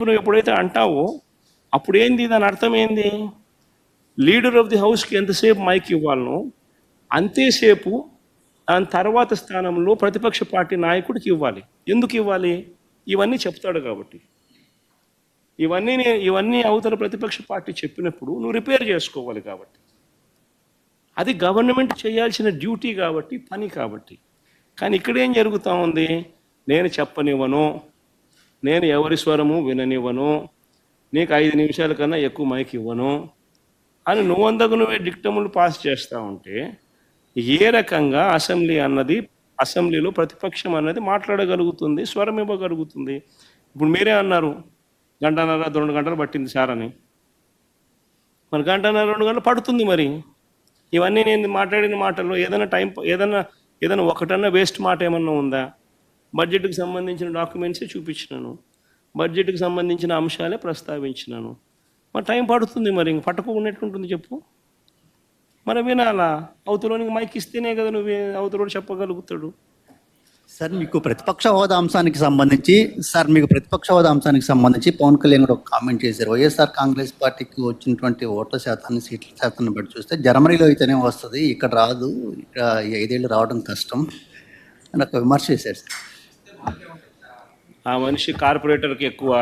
నువ్వు ఎప్పుడైతే అంటావో అప్పుడు ఏంది, దాని అర్థం ఏంది? లీడర్ ఆఫ్ ది హౌస్కి ఎంతసేపు మైక్ ఇవ్వాలనో అంతేసేపు దాని తర్వాత స్థానంలో ప్రతిపక్ష పార్టీ నాయకుడికి ఇవ్వాలి. ఎందుకు ఇవ్వాలి? ఇవన్నీ చెప్తాడు కాబట్టి. ఇవన్నీ అవతల ప్రతిపక్ష పార్టీ చెప్పినప్పుడు నువ్వు రిపేర్ చేసుకోవాలి కాబట్టి. అది గవర్నమెంట్ చేయాల్సిన డ్యూటీ కాబట్టి, పని కాబట్టి. కానీ ఇక్కడ ఏం జరుగుతూ ఉంది? నేను చెప్పనివ్వను, నేను ఎవరి స్వరము విననివ్వను, నీకు 5 నిమిషాల కన్నా ఎక్కువ మైక్ ఇవ్వను అని నువ్వే డిక్టములు పాస్ చేస్తూ ఉంటే ఏ రకంగా అసెంబ్లీలో ప్రతిపక్షం అన్నది మాట్లాడగలుగుతుంది, స్వరం ఇవ్వగలుగుతుంది? ఇప్పుడు మీరే అన్నారు 1.5 2 గంటలు పట్టింది సార్ అని. మరి 1.5 2 గంటలు పడుతుంది. మరి ఇవన్నీ నేను మాట్లాడిన మాటల్లో ఏదైనా ఒకటన్నా వేస్ట్ మాట ఏమన్నా ఉందా? బడ్జెట్కి సంబంధించిన డాక్యుమెంట్సే చూపించినాను, బడ్జెట్కి సంబంధించిన అంశాలే ప్రస్తావించినాను. మరి టైం పడుతుంది. మరి ఇంక పట్టుకోకుండా ఎట్లుంటుంది చెప్పు? మరి వినాలా? అవతలోనికి మైక్ ఇస్తేనే కదా నువ్వు అవతలోడు చెప్పగలుగుతాడు. సార్ మీకు ప్రతిపక్ష హోదా అంశానికి సంబంధించి పవన్ కళ్యాణ్ గారు ఒక కామెంట్ చేశారు. వైఎస్ఆర్ కాంగ్రెస్ పార్టీకి వచ్చినటువంటి ఓట్ల శాతాన్ని, సీట్ల శాతాన్ని బట్టి చూస్తే జర్మనీలో అయితేనే వస్తుంది, ఇక్కడ రాదు, ఇక్కడ 5 ఏళ్ళు రావడం కష్టం అని ఒక విమర్శ చేశారు సార్. ఆ మనిషి కార్పొరేటర్కి ఎక్కువ,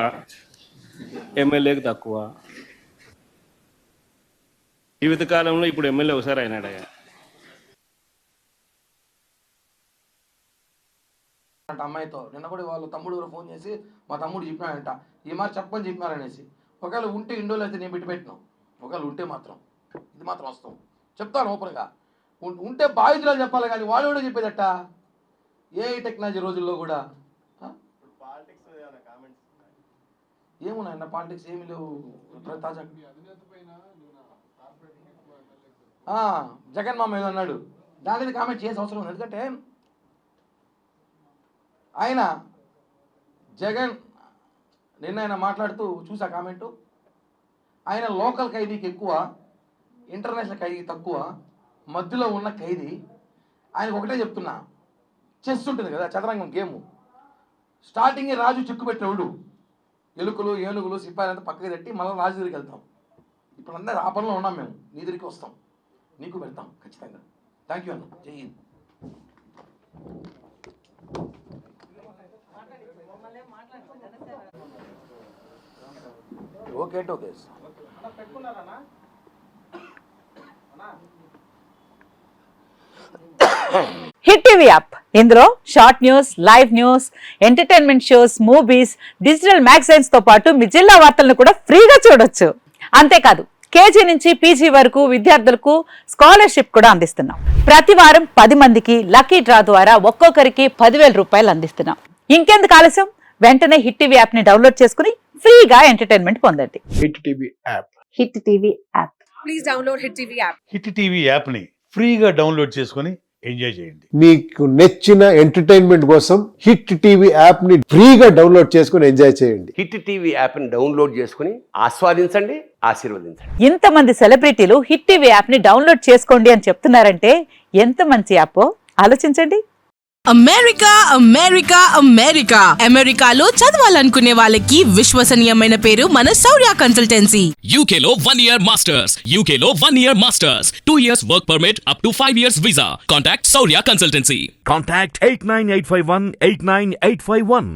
ఎమ్మెల్యేకి తక్కువ. జీవితకాలంలో ఇప్పుడు ఎమ్మెల్యే ఒకసారి అయినాడయ్యా. అమ్మాయితో నిన్న కూడా వాళ్ళ తమ్ముడు ఫోన్ చేసి మా తమ్ముడు చెప్పినాడంట, ఈ మాట చెప్పని చెప్పినారనేసి. ఒకవేళ ఉంటే ఇండోలు అయితే నేను పెట్టినాం, ఒకవేళ ఉంటే మాత్రం ఇది మాత్రం వస్తాం చెప్తాను ఓపెన్గా. ఉంటే బాధితులు చెప్పాలి, కానీ వాడు కూడా చెప్పేదట. ఏ టెక్నాలజీ రోజుల్లో కూడా ఏమున్నాయన్న పాలిటిక్స్ ఏమి లేవు. తాజా జగన్ మామ ఏదో అన్నాడు, దాని మీద కామెంట్ చేసే అవసరం ఉంది. ఎందుకంటే ఆయన జగన్ నిన్న మాట్లాడుతూ చూసా కామెంటు, ఆయన లోకల్ ఖైదీకి ఎక్కువ, ఇంటర్నేషనల్ ఖైదీ తక్కువ, మధ్యలో ఉన్న ఖైదీ. ఆయనకు ఒకటే చెప్తున్నా, చెస్ ఉంటుంది కదా, చదరంగం గేము. స్టార్టింగే రాజు చిక్కు పెట్టినోడు, ఎలుకలు ఏనుగులు సిపాయిలంతా పక్కకి తట్టి మళ్ళీ రాజు దగ్గరికి వెళ్తాం. ఇప్పుడు అందరూ ఆ పనిలో ఉన్నాం మేము. నీ దగ్గరికి వస్తాం, నీకు పెడతాం ఖచ్చితంగా. థ్యాంక్ యూ అన్న. జై హింద్. Okay okay. Hit TV app, ఇందులో short news, live news, entertainment shows, movies, digital magazines తో పాటు మీ జిల్లా వార్తలను కూడా ఫ్రీగా చూడొచ్చు. అంతేకాదు కేజీ నుంచి పీజీ వరకు విద్యార్థులకు స్కాలర్షిప్ కూడా అందిస్తున్నాం. ప్రతి వారం 10 మందికి లక్కీ డ్రా ద్వారా ఒక్కొక్కరికి 10,000 రూపాయలు అందిస్తున్నాం. ఇంకెందుకు ఆలస్యం? వెంటనే హిట్ టీవీ యాప్ ని డౌన్లోడ్ చేసుకుని ఫ్రీగా ఎంటర్టైన్మెంట్ పొందండి. Hit TV app. Hit TV app. Please download hit TV app. Hit TV app ని ఫ్రీగా డౌన్లోడ్ చేసుకుని ఎంజాయ్ చేయండి. మీకు నచ్చిన ఎంటర్టైన్మెంట్ కోసం హిట్ టీవీ యాప్ ని ఫ్రీగా డౌన్లోడ్ చేసుకుని ఎంజాయ్ చేయండి. హిట్ టీవీ యాప్ ని డౌన్లోడ్ చేసుకుని ఆస్వాదించండి, ఆశీర్వదించండి. ఇంతమంది సెలబ్రిటీలు హిట్ టీవీ యాప్ ని డౌన్లోడ్ చేసుకోండి అని చెప్తున్నారంటే ఎంత మంచి యాప్ ఆలోచించండి. అమెరికా అమెరికా అమెరికా అమెరికాలో చదవాలనుకునే వాళ్ళకి విశ్వసనీయమైన పేరు మన శౌర్య కన్సల్టెన్సీ. UK లో 1 year masters, UK లో 1 year masters, 2 years work permit up to 5 years visa. Contact Saurya Consultancy. Contact 89851 89851.